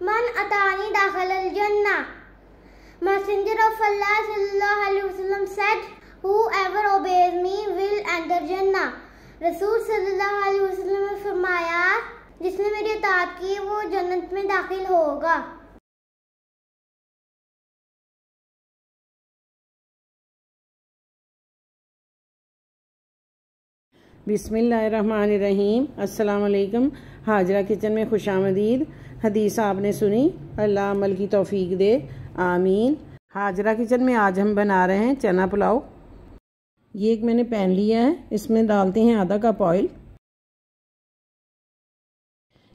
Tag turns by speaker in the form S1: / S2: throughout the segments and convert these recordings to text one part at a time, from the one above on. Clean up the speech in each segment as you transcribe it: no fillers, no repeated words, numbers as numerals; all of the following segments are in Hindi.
S1: Man atani dakhal al-jannah. Messenger of Allah sallallahu alaihi wasallam said, whoever obeys me will enter Jannah. रसूल सल्लल्लाहु अलैहि वसल्लम ने फरमाया, जिसने मेरी इताअत की वो जन्नत में दाखिल होगा।
S2: बिस्मिल्लाहिर्रहमानिर्रहीम। अस्सलाम वालेकुम। हाजरा किचन में खुशामदीद। हदीस आपने सुनी, अल्लाह अमल की तौफीक दे, आमीन। हाजरा किचन में आज हम बना रहे हैं चना पुलाव। ये एक मैंने पैन लिया है, इसमें डालते हैं आधा कप ऑयल।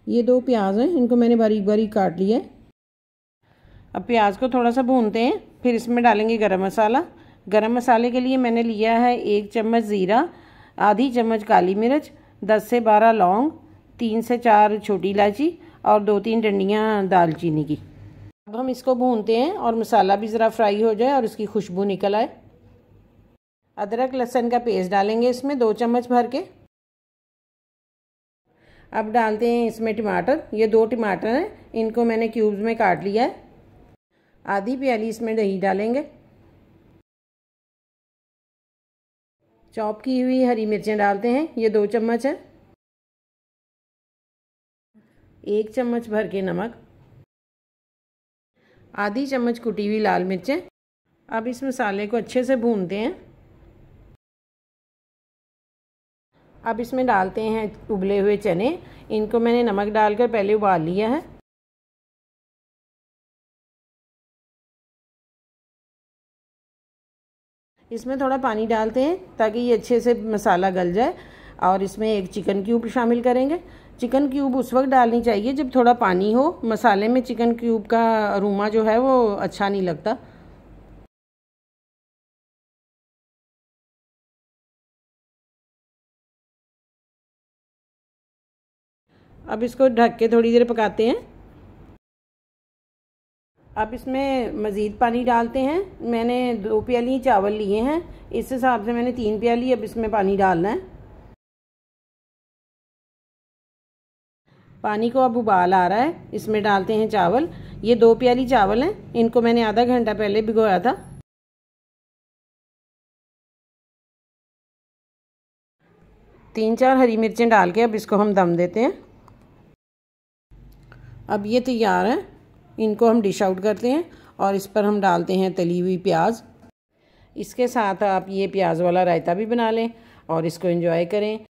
S2: ये 2 प्याज हैं, इनको मैंने बारीक बारीक काट लिया है। अब प्याज को थोड़ा सा भूनते हैं, फिर इसमें डालेंगे गरम मसाला। गरम मसाले के लिए मैंने लिया है 1 चम्मच ज़ीरा, आधी चम्मच काली मिर्च, 10 से 12 लौंग, 3 से 4 छोटी इलायची और 2-3 डंडियाँ दालचीनी की। अब हम इसको भूनते हैं और मसाला भी ज़रा फ्राई हो जाए और इसकी खुशबू निकल आए। अदरक लहसुन का पेस्ट डालेंगे इसमें 2 चम्मच भर के। अब डालते हैं इसमें टमाटर। ये 2 टमाटर हैं, इनको मैंने क्यूब्स में काट लिया है। आधी प्याली इसमें दही डालेंगे। चॉप की हुई हरी मिर्चें डालते हैं, ये 2 चम्मच है। 1 चम्मच भर के नमक, आधी चम्मच कुटी हुई लाल मिर्चें। अब इस मसाले को अच्छे से भूनते हैं। अब इसमें डालते हैं उबले हुए चने। इनको मैंने नमक डालकर पहले उबाल लिया है। इसमें थोड़ा पानी डालते हैं ताकि ये अच्छे से मसाला गल जाए। और इसमें 1 चिकन क्यूब शामिल करेंगे। चिकन क्यूब उस वक्त डालनी चाहिए जब थोड़ा पानी हो। मसाले में चिकन क्यूब का अरोमा जो है वो अच्छा नहीं लगता। अब इसको ढक के थोड़ी देर पकाते हैं। अब इसमें मज़ीद पानी डालते हैं। मैंने 2 प्याली चावल लिए हैं, इस हिसाब से मैंने 3 प्याली अब इसमें पानी डालना है। पानी को अब उबाल आ रहा है, इसमें डालते हैं चावल। ये 2 प्याली चावल हैं, इनको मैंने आधा घंटा पहले भिगोया था। तीन 4 हरी मिर्चें डाल के अब इसको हम दम देते हैं। अब ये तैयार है, इनको हम डिश आउट करते हैं और इस पर हम डालते हैं तली हुई प्याज। इसके साथ आप ये प्याज वाला रायता भी बना लें और इसको एंजॉय करें।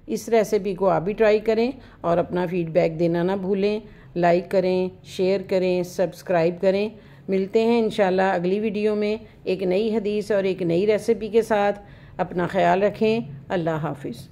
S2: इस रेसिपी को आप भी ट्राई करें और अपना फीडबैक देना ना भूलें। लाइक करें, शेयर करें, सब्सक्राइब करें। मिलते हैं इंशाल्लाह अगली वीडियो में एक नई हदीस और एक नई रेसिपी के साथ। अपना ख्याल रखें। अल्लाह हाफिज़।